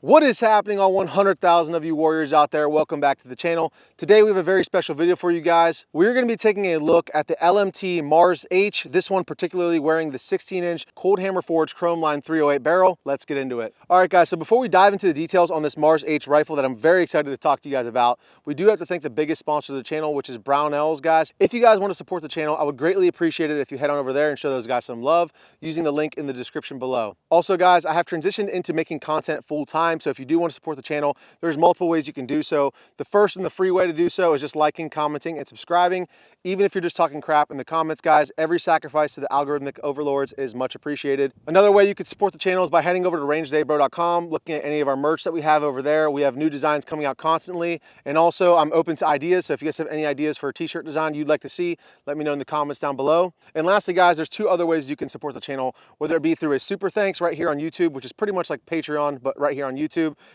What is happening, all 100,000 of you warriors out there? Welcome back to the channel. Today we have a very special video for you guys. We're going to be taking a look at the LMT Mars H, this one particularly wearing the 16-inch cold hammer forged chrome line 308 barrel. Let's get into it. All right guys, so before we dive into the details on this Mars H rifle that I'm very excited to talk to you guys about, we do have to thank the biggest sponsor of the channel, which is Brownells, guys. If you guys want to support the channel, I would greatly appreciate it if you head on over there and show those guys some love using the link in the description below. Also guys, I have transitioned into making content full time, so if you do want to support the channel, there's multiple ways you can do so. The first and the free way to do so is just liking, commenting, and subscribing. Even if you're just talking crap in the comments, guys, every sacrifice to the algorithmic overlords is much appreciated. Another way you could support the channel is by heading over to rangedaybro.com, looking at any of our merch that we have over there. We have new designs coming out constantly, and also I'm open to ideas, so if you guys have any ideas for a t-shirt design you'd like to see, let me know in the comments down below. And lastly guys, there's two other ways you can support the channel, whether it be through a super thanks right here on YouTube, which is pretty much like Patreon, but right here on YouTube.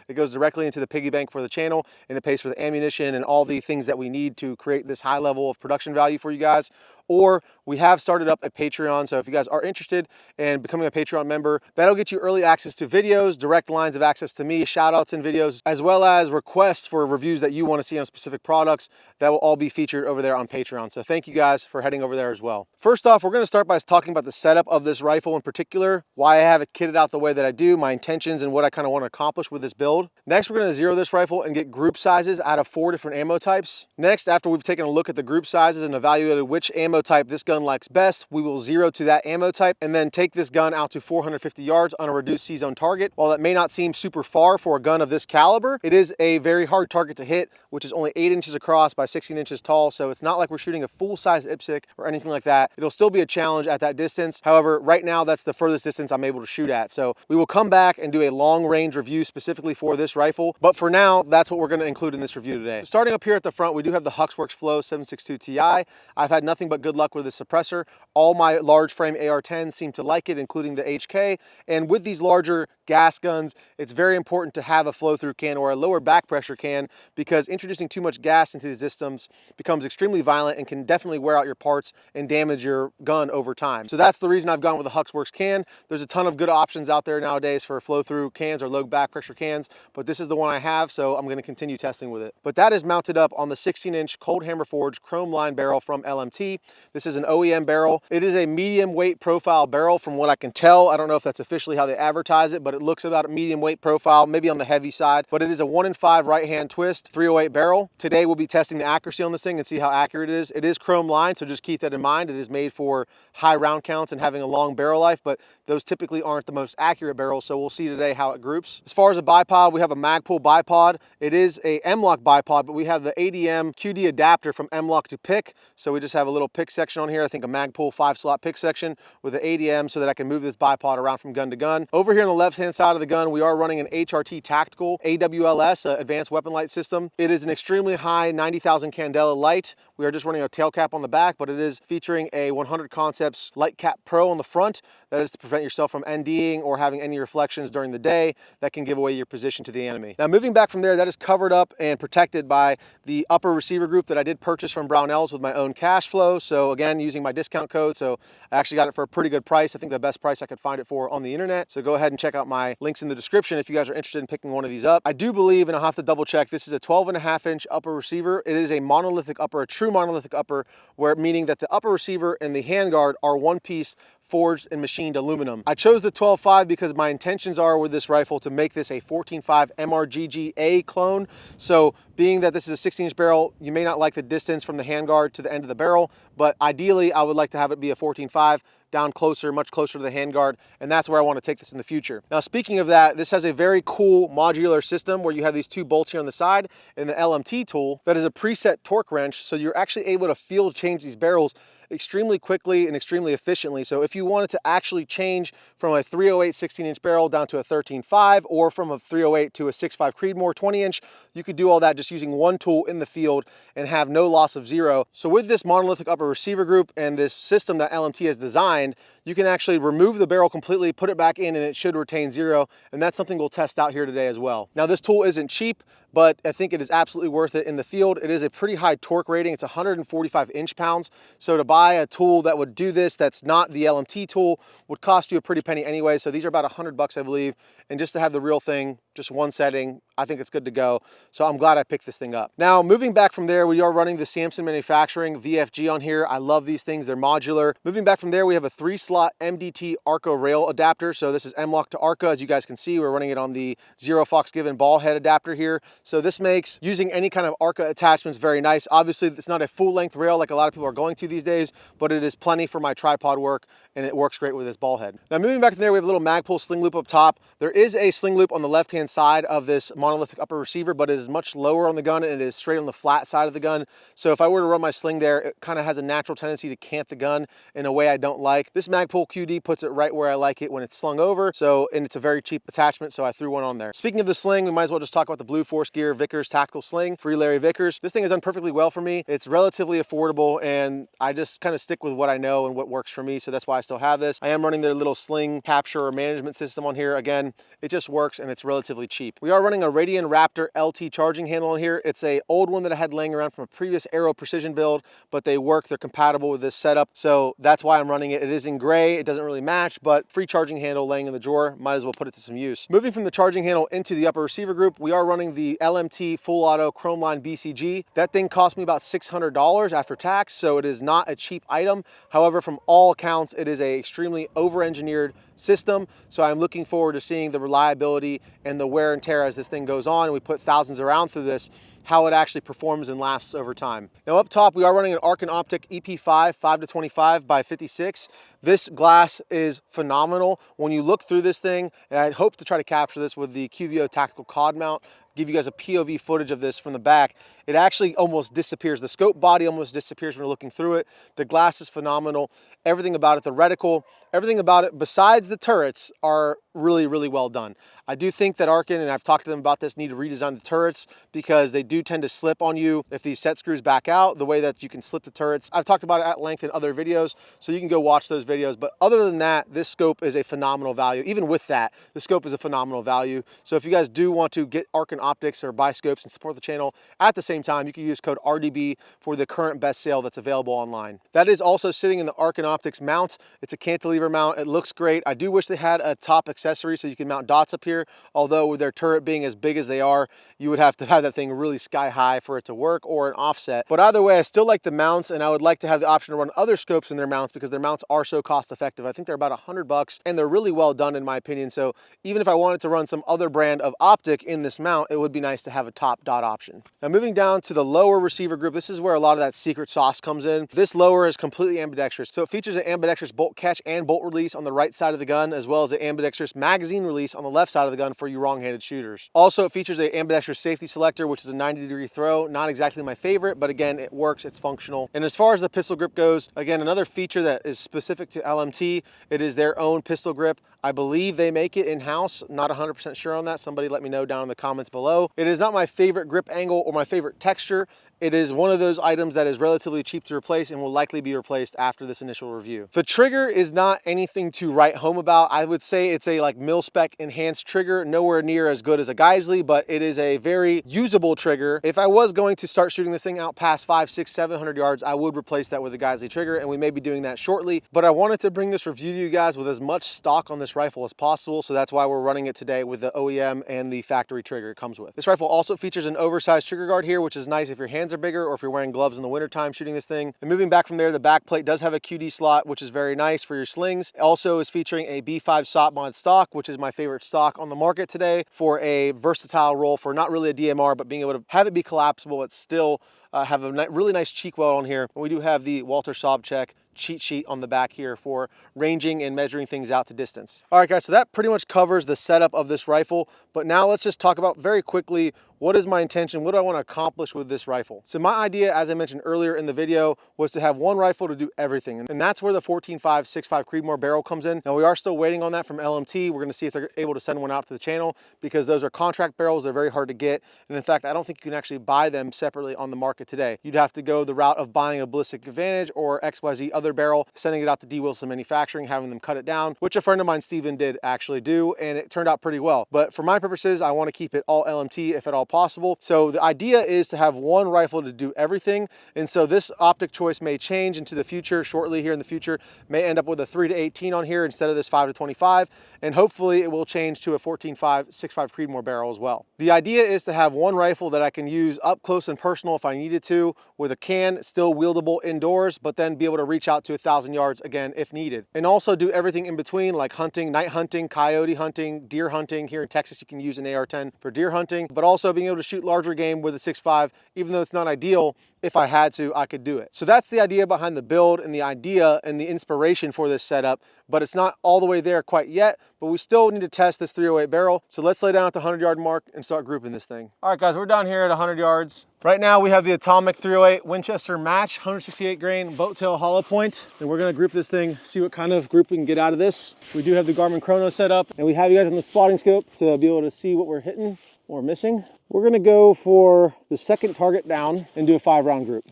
It goes directly into the piggy bank for the channel, and it pays for the ammunition and all the things that we need to create this high level of production value for you guys. Or we have started up a Patreon, so if you guys are interested in becoming a Patreon member, that'll get you early access to videos, direct lines of access to me, shout outs in videos, as well as requests for reviews that you want to see on specific products that will all be featured over there on Patreon. So thank you guys for heading over there as well. First off, we're going to start by talking about the setup of this rifle in particular, why I have it kitted out the way that I do, my intentions, and what I kind of want to accomplish with this build. Next, we're going to zero this rifle and get group sizes out of 4 different ammo types. Next, after we've taken a look at the group sizes and evaluated which ammo type this gun likes best, we will zero to that ammo type and then take this gun out to 450 yards on a reduced C-zone target. While that may not seem super far for a gun of this caliber, it is a very hard target to hit, which is only 8 inches across by 16 inches tall, so it's not like we're shooting a full-size IPSC or anything like that. It'll still be a challenge at that distance. However, right now that's the furthest distance I'm able to shoot at, so we will come back and do a long-range review specifically for this rifle, but for now that's what we're going to include in this review today. So starting up here at the front, we do have the Huxworks Flow 762 Ti. I've had nothing but good luck with the suppressor. All my large frame AR-10s seem to like it, including the HK. And with these larger gas guns, it's very important to have a flow-through can or a lower back pressure can, because introducing too much gas into these systems becomes extremely violent and can definitely wear out your parts and damage your gun over time. So that's the reason I've gone with the Huxworks can. There's a ton of good options out there nowadays for flow-through cans or low back pressure cans, but this is the one I have, so I'm going to continue testing with it. But that is mounted up on the 16-inch cold hammer forged chrome line barrel from LMT. This is an OEM barrel. It is a medium weight profile barrel from what I can tell. I don't know if that's officially how they advertise it, but it looks about a medium weight profile, maybe on the heavy side, but it is a 1-in-5 right hand twist 308 barrel. Today we'll be testing the accuracy on this thing and see how accurate it is. It is chrome line, so just keep that in mind. It is made for high round counts and having a long barrel life, but those typically aren't the most accurate barrels, so we'll see today how it groups. As far as a bipod, we have a Magpul bipod. It is a M-LOK bipod, but we have the ADM QD adapter from M-LOK to pick, so we just have a little pick section on here. I think a Magpul 5-slot pick section with the ADM so that I can move this bipod around from gun to gun. Over here on the left-hand side of the gun, we are running an HRT Tactical AWLS, Advanced Weapon Light System. It is an extremely high 90,000 candela light. We are just running a tail cap on the back, but it is featuring a 100 Concepts Light Cap Pro on the front. That is to prevent yourself from NDing or having any reflections during the day that can give away your position to the enemy. Now moving back from there, that is covered up and protected by the upper receiver group that I did purchase from Brownells with my own cash flow. So again, using my discount code, so I actually got it for a pretty good price. I think the best price I could find it for on the internet. So go ahead and check out my links in the description if you guys are interested in picking one of these up. I do believe, and I'll have to double check, this is a 12.5-inch upper receiver. It is a monolithic upper, a true monolithic upper, where meaning that the upper receiver and the handguard are one piece forged and machined aluminum. I chose the 12.5 because my intentions are with this rifle to make this a 14.5 MRGG-A clone. So being that this is a 16-inch barrel, you may not like the distance from the handguard to the end of the barrel, but ideally I would like to have it be a 14.5 down closer, much closer to the handguard, and that's where I want to take this in the future. Now speaking of that, this has a very cool modular system where you have these 2 bolts here on the side and the LMT tool that is a preset torque wrench, so you're actually able to field change these barrels extremely quickly and extremely efficiently. So if you wanted to actually change from a 308 16-inch barrel down to a 13.5 or from a 308 to a 6.5 Creedmoor 20-inch, you could do all that just using one tool in the field and have no loss of zero. So with this monolithic upper receiver group and this system that LMT has designed, you can actually remove the barrel completely, put it back in, and it should retain 0. And that's something we'll test out here today as well. Now, this tool isn't cheap, but I think it is absolutely worth it in the field. It is a pretty high torque rating. It's 145 inch-pounds. So to buy a tool that would do this, that's not the LMT tool, would cost you a pretty penny anyway. So these are about $100, I believe. And just to have the real thing, just one setting, I think it's good to go. So I'm glad I picked this thing up. Now, moving back from there, we are running the Samson Manufacturing VFG on here. I love these things. They're modular. Moving back from there, we have a 3-slot MDT ARCA rail adapter. So this is M-LOK to ARCA. As you guys can see, we're running it on the 0 Fox Given ball head adapter here. So this makes using any kind of ARCA attachments very nice. Obviously, it's not a full-length rail like a lot of people are going to these days, but it is plenty for my tripod work, and it works great with this ball head. Now, moving back from there, we have a little Magpul sling loop up top. There is a sling loop on the left-hand side of this monolithic upper receiver, but it is much lower on the gun, and it is straight on the flat side of the gun. So if I were to run my sling there, it kind of has a natural tendency to cant the gun in a way I don't like. This Magpul QD puts it right where I like it when it's slung over. So, and it's a very cheap attachment, so I threw one on there. Speaking of the sling, we might as well just talk about the Blue Force Gear Vickers Tactical Sling, Free Larry Vickers. This thing has done perfectly well for me. It's relatively affordable, and I just kind of stick with what I know and what works for me, so that's why I still have this. I am running their little sling capture or management system on here. Again, it just works, and it's relatively cheap. We are running a Radian Raptor LT charging handle on here. It's a old one that I had laying around from a previous Aero Precision build, but they work, they're compatible with this setup, so that's why I'm running it. It is in gray, it doesn't really match, but free charging handle laying in the drawer, might as well put it to some use. Moving from the charging handle into the upper receiver group, we are running the LMT Full Auto Chrome Line BCG. That thing cost me about $600 after tax, so it is not a cheap item. However, from all accounts, it is a extremely over-engineered system, so I'm looking forward to seeing the reliability and the wear and tear as this thing goes on, and we put thousands of rounds through this, how it actually performs and lasts over time. Now up top, we are running an Arc & Optic EP5 5-25 by 56. This glass is phenomenal. When you look through this thing, and I hope to try to capture this with the QVO Tactical Cod Mount, give you guys a POV footage of this from the back, it actually almost disappears. The scope body almost disappears when you're looking through it. The glass is phenomenal. Everything about it, the reticle, everything about it besides the turrets are really, really well done. I do think that Arkin, and I've talked to them about this, need to redesign the turrets because they do tend to slip on you if these set screws back out, the way that you can slip the turrets. I've talked about it at length in other videos, so you can go watch those videos. But other than that, this scope is a phenomenal value. Even with that, the scope is a phenomenal value. So if you guys do want to get Arkin Optics or buy scopes and support the channel at the same time, you can use code RDB for the current best sale that's available online. That is also sitting in the Arkin Optics mount. It's a cantilever mount. It looks great. I do wish they had a top accessory so you can mount dots up here, although with their turret being as big as they are, you would have to have that thing really sky high for it to work, or an offset. But either way, I still like the mounts, and I would like to have the option to run other scopes in their mounts because their mounts are so cost effective. I think they're about $100 and they're really well done in my opinion. So even if I wanted to run some other brand of optic in this mount, it would be nice to have a top dot option. Now moving down to the lower receiver group, this is where a lot of that secret sauce comes in. This lower is completely ambidextrous. So it features an ambidextrous bolt catch and bolt release on the right side of the gun, as well as an ambidextrous magazine release on the left side of the gun for you wrong-handed shooters. Also, it features an ambidextrous safety selector, which is a 90-degree throw. Not exactly my favorite, but again, it works, it's functional. And as far as the pistol grip goes, again, another feature that is specific to LMT, it is their own pistol grip. I believe they make it in-house. Not 100% sure on that. Somebody let me know down in the comments below. It is not my favorite grip angle or my favorite texture. It is one of those items that is relatively cheap to replace and will likely be replaced after this initial review. The trigger is not anything to write home about. I would say it's a like mil-spec enhanced trigger, nowhere near as good as a Geisley, but it is a very usable trigger. If I was going to start shooting this thing out past 500, 600, 700 yards, I would replace that with a Geisley trigger, and we may be doing that shortly. But I wanted to bring this review to you guys with as much stock on this rifle as possible, so that's why we're running it today with the OEM and the factory trigger it comes with. This rifle also features an oversized trigger guard here, which is nice if your hands are bigger or if you're wearing gloves in the wintertime shooting this thing. And moving back from there, the back plate does have a QD slot, which is very nice for your slings. It also is featuring a B5 SOP mod stock, which is my favorite stock on the market today for a versatile role for not really a DMR, but being able to have it be collapsible, but still have a really nice cheek weld on here. And we do have the Walter Sobchak cheat sheet on the back here for ranging and measuring things out to distance. All right guys, so that pretty much covers the setup of this rifle, but now let's just talk about very quickly, what is my intention? What do I want to accomplish with this rifle? So my idea, as I mentioned earlier in the video, was to have one rifle to do everything. And that's where the 14.5 6.5 Creedmoor barrel comes in. Now we are still waiting on that from LMT. We're going to see if they're able to send one out to the channel because those are contract barrels. They're very hard to get. And in fact, I don't think you can actually buy them separately on the market today. You'd have to go the route of buying a Ballistic Advantage or XYZ other their barrel, sending it out to D. Wilson Manufacturing, having them cut it down, which a friend of mine, Steven, did actually do, and it turned out pretty well. But for my purposes, I want to keep it all LMT if at all possible. So the idea is to have one rifle to do everything. And so this optic choice may change into the future, shortly here in the future, may end up with a 3-18 on here instead of this 5-25. And hopefully it will change to a 14.5 6.5 Creedmoor barrel as well. The idea is to have one rifle that I can use up close and personal if I needed to, with a can, still wieldable indoors, but then be able to reach out to 1,000 yards again if needed. And also do everything in between, like hunting, night hunting, coyote hunting, deer hunting. Here in Texas, you can use an AR-10 for deer hunting, but also being able to shoot larger game with a 6.5, even though it's not ideal. If I had to, I could do it. So that's the idea behind the build and the idea and the inspiration for this setup, but it's not all the way there quite yet, but we still need to test this 308 barrel. So let's lay down at the 100-yard mark and start grouping this thing. All right, guys, we're down here at 100 yards. Right now we have the Atomic 308 Winchester Match, 168 grain boat tail hollow point, and we're gonna group this thing, see what kind of group we can get out of this. We do have the Garmin Chrono set up, and we have you guys on the spotting scope to be able to see what we're hitting or missing. We're gonna go for the second target down and do a 5-round group.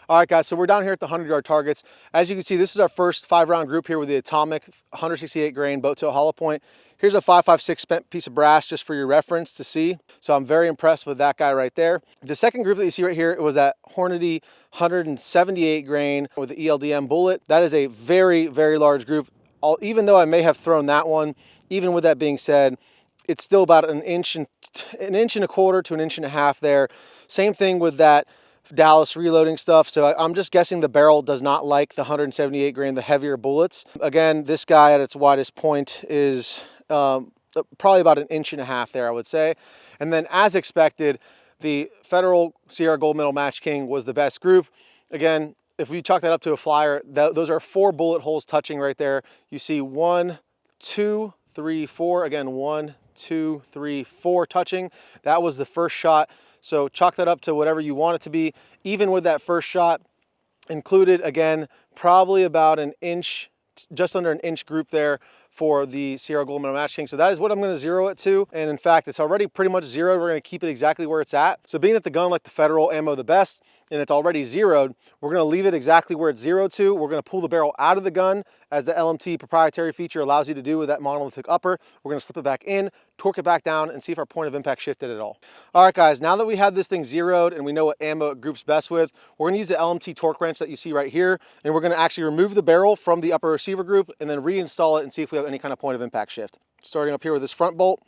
All right, guys, so we're down here at the 100-yard targets. As you can see, this is our first 5-round group here with the Atomic 168 grain boat tail hollow point. Here's a 5.56 spent piece of brass just for your reference to see. So I'm very impressed with that guy right there. The second group that you see right here, it was that Hornady 178 grain with the ELDM bullet. That is a very, very large group. Even though I may have thrown that one, even with that being said, it's still about an inch and a quarter to an inch and a half there. Same thing with that Dallas reloading stuff. So I'm just guessing the barrel does not like the 178 grain, the heavier bullets. Again, this guy at its widest point is probably about an inch and a half there, I would say. And then as expected, the Federal Sierra Gold Medal Match King was the best group. Again, if we chalk that up to a flyer, those are 4 bullet holes touching right there. You see 1, 2, 3, 4. Again, 1, 2, 3, 4 touching. That was the first shot. So chalk that up to whatever you want it to be. Even with that first shot included, again, probably about an inch, just under an inch group there for the Sierra Gold Medal Match King. So that is what I'm gonna zero it to. And in fact, it's already pretty much zeroed. We're gonna keep it exactly where it's at. So being that the gun like the Federal ammo the best, and it's already zeroed, we're gonna leave it exactly where it's zeroed to. We're gonna pull the barrel out of the gun, as the LMT proprietary feature allows you to do with that monolithic upper. We're gonna slip it back in, torque it back down, and see if our point of impact shifted at all. All right, guys, now that we have this thing zeroed and we know what ammo it groups best with, we're gonna use the LMT torque wrench that you see right here, and we're gonna actually remove the barrel from the upper receiver group and then reinstall it and see if we have any kind of point of impact shift. Starting up here with this front bolt,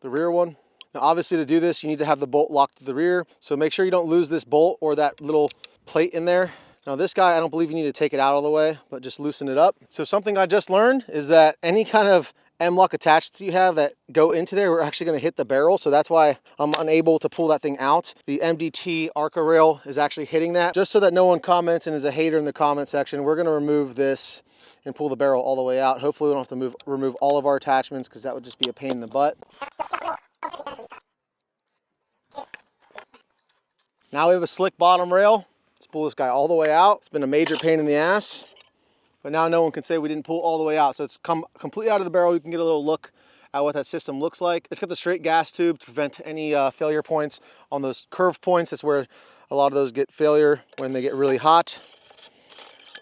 the rear one. Now, obviously to do this, you need to have the bolt locked to the rear. So make sure you don't lose this bolt or that little plate in there. Now this guy, I don't believe you need to take it out all the way, but just loosen it up. So something I just learned is that any kind of M-lock attachments you have that go into there, we're actually gonna hit the barrel. So that's why I'm unable to pull that thing out. The MDT ARCA rail is actually hitting that. Just so that no one comments and is a hater in the comment section, we're gonna remove this and pull the barrel all the way out. Hopefully we don't have to remove all of our attachments, because that would just be a pain in the butt. Now we have a slick bottom rail. Let's pull this guy all the way out. It's been a major pain in the ass, but now no one can say we didn't pull all the way out. So it's come completely out of the barrel. You can get a little look at what that system looks like. It's got the straight gas tube to prevent any failure points on those curved points. That's where a lot of those get failure when they get really hot.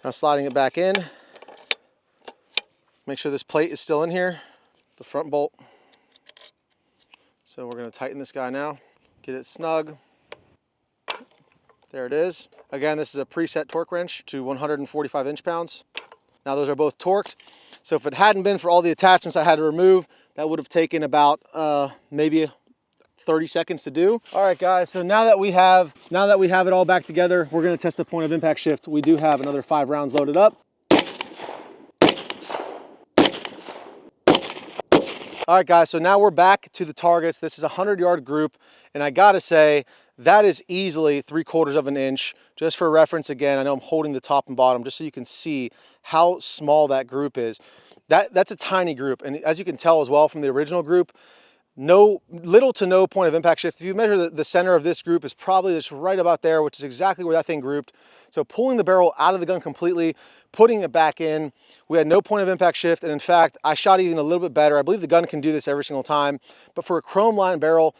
Now sliding it back in. Make sure this plate is still in here, the front bolt. So we're gonna tighten this guy now, get it snug. There it is. Again, this is a preset torque wrench to 145 inch-pounds. Now those are both torqued. So if it hadn't been for all the attachments I had to remove, that would have taken about maybe 30 seconds to do. All right, guys, so now that we have it all back together, we're gonna test the point of impact shift. We do have another 5 rounds loaded up. All right, guys, so now we're back to the targets. This is a 100-yard group, and I gotta say, that is easily 3/4 of an inch. Just for reference, again, I know I'm holding the top and bottom just so you can see how small that group is. That's a tiny group, and as you can tell as well from the original group, little to no point of impact shift. If you measure the center of this group is probably just right about there, which is exactly where that thing grouped. So pulling the barrel out of the gun completely, putting it back in, we had no point of impact shift. And in fact, I shot even a little bit better. I believe the gun can do this every single time, but for a chrome line barrel,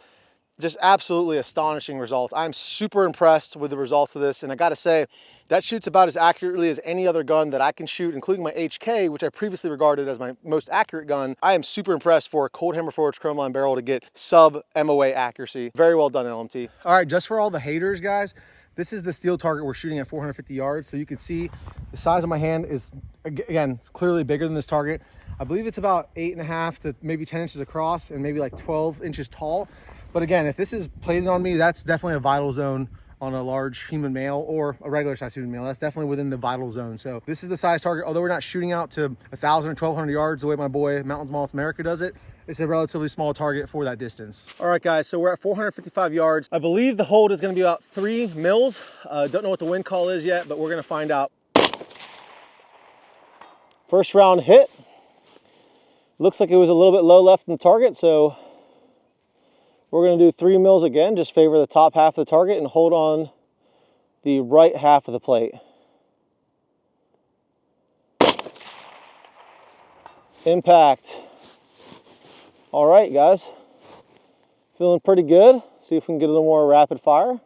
just absolutely astonishing results. I'm super impressed with the results of this. And I gotta say, that shoots about as accurately as any other gun that I can shoot, including my HK, which I previously regarded as my most accurate gun. I am super impressed for a cold hammer forged chrome line barrel to get sub MOA accuracy. Very well done, LMT. All right, just for all the haters, guys, this is the steel target we're shooting at 450 yards. So you can see the size of my hand is, again, clearly bigger than this target. I believe it's about 8.5 to maybe 10 inches across and maybe like 12 inches tall. But again, if this is plated on me, that's definitely a vital zone on a large human male or a regular size human male. That's definitely within the vital zone. So this is the size target. Although we're not shooting out to 1,000 or 1,200 yards the way my boy Mountains Moth America does it, it's a relatively small target for that distance. All right, guys, so we're at 455 yards. I believe the hold is gonna be about 3 mils. Don't know what the wind call is yet, but we're gonna find out. First round hit. Looks like it was a little bit low left in the target, so we're going to do 3 mils again. Just favor the top half of the target and hold on the right half of the plate. Impact. All right, guys. Feeling pretty good. See if we can get a little more rapid fire.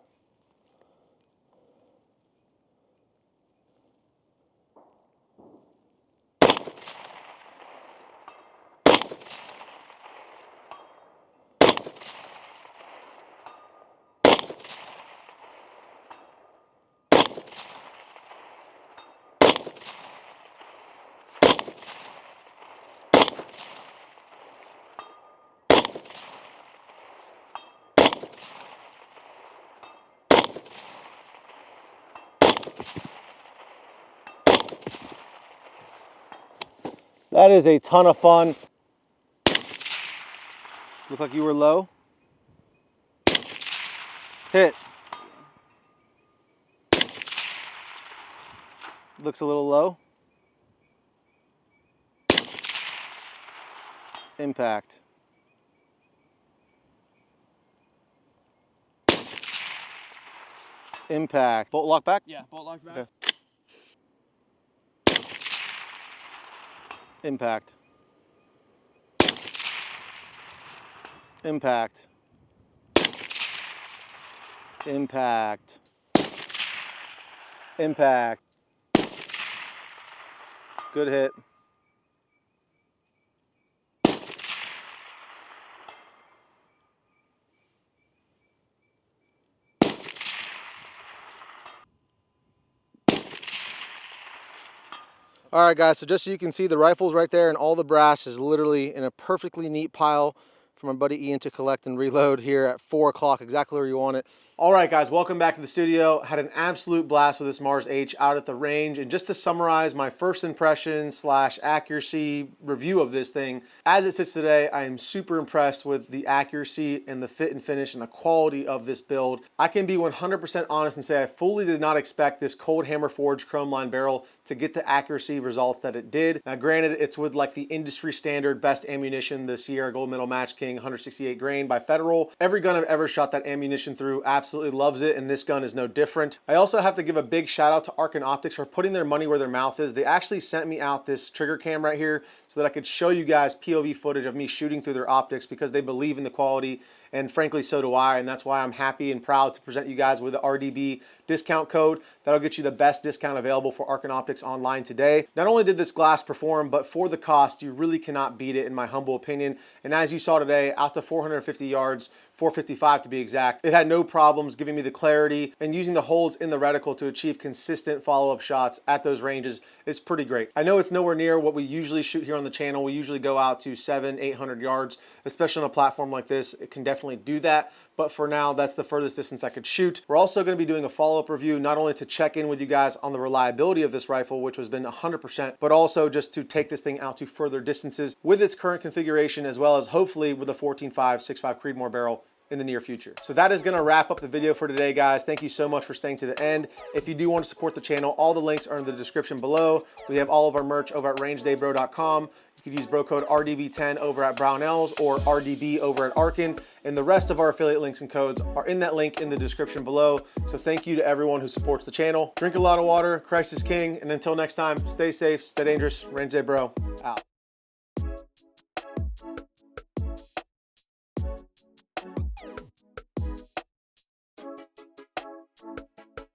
That is a ton of fun. Look like you were low. Hit. Looks a little low. Impact. Impact. Bolt lock back? Yeah, bolt lock back. Okay. Impact. Impact. Impact. Impact. Good hit. All right, guys, so just so you can see, the rifle's right there and all the brass is literally in a perfectly neat pile for my buddy Ian to collect and reload here at 4 o'clock, exactly where you want it. All right, guys, welcome back to the studio. Had an absolute blast with this Mars H out at the range. And just to summarize my first impression / accuracy review of this thing, as it sits today, I am super impressed with the accuracy and the fit and finish and the quality of this build. I can be 100% honest and say I fully did not expect this cold hammer forged chrome line barrel to get the accuracy results that it did. Now, granted, it's with like the industry standard best ammunition, the Sierra Gold Medal Match King 168 grain by Federal. Every gun I've ever shot that ammunition through absolutely loves it, and this gun is no different. I also have to give a big shout out to Arc Optics for putting their money where their mouth is. They actually sent me out this trigger cam right here so that I could show you guys POV footage of me shooting through their optics because they believe in the quality, and frankly, so do I, and that's why I'm happy and proud to present you guys with the RDB discount code. That'll get you the best discount available for Arc Optics online today. Not only did this glass perform, but for the cost, you really cannot beat it in my humble opinion. And as you saw today, out to 450 yards, 455 to be exact, it had no problems giving me the clarity, and using the holds in the reticle to achieve consistent follow-up shots at those ranges is pretty great. I know it's nowhere near what we usually shoot here on the channel. We usually go out to 700-800 yards, especially on a platform like this. It can definitely do that, but for now, that's the furthest distance I could shoot. We're also going to be doing a follow follow-up review, not only to check in with you guys on the reliability of this rifle, which has been 100%, but also just to take this thing out to further distances with its current configuration, as well as hopefully with a 14.5 6.5 Creedmoor barrel in the near future. So that is going to wrap up the video for today, guys. Thank you so much for staying to the end. If you do want to support the channel, all the links are in the description below. We have all of our merch over at rangedaybro.com. You could use bro code RDB10 over at Brownells or RDB over at Arkin, and the rest of our affiliate links and codes are in that link in the description below. So thank you to everyone who supports the channel. Drink a lot of water, Christ is king, and until next time, stay safe, stay dangerous. Range Day Bro out.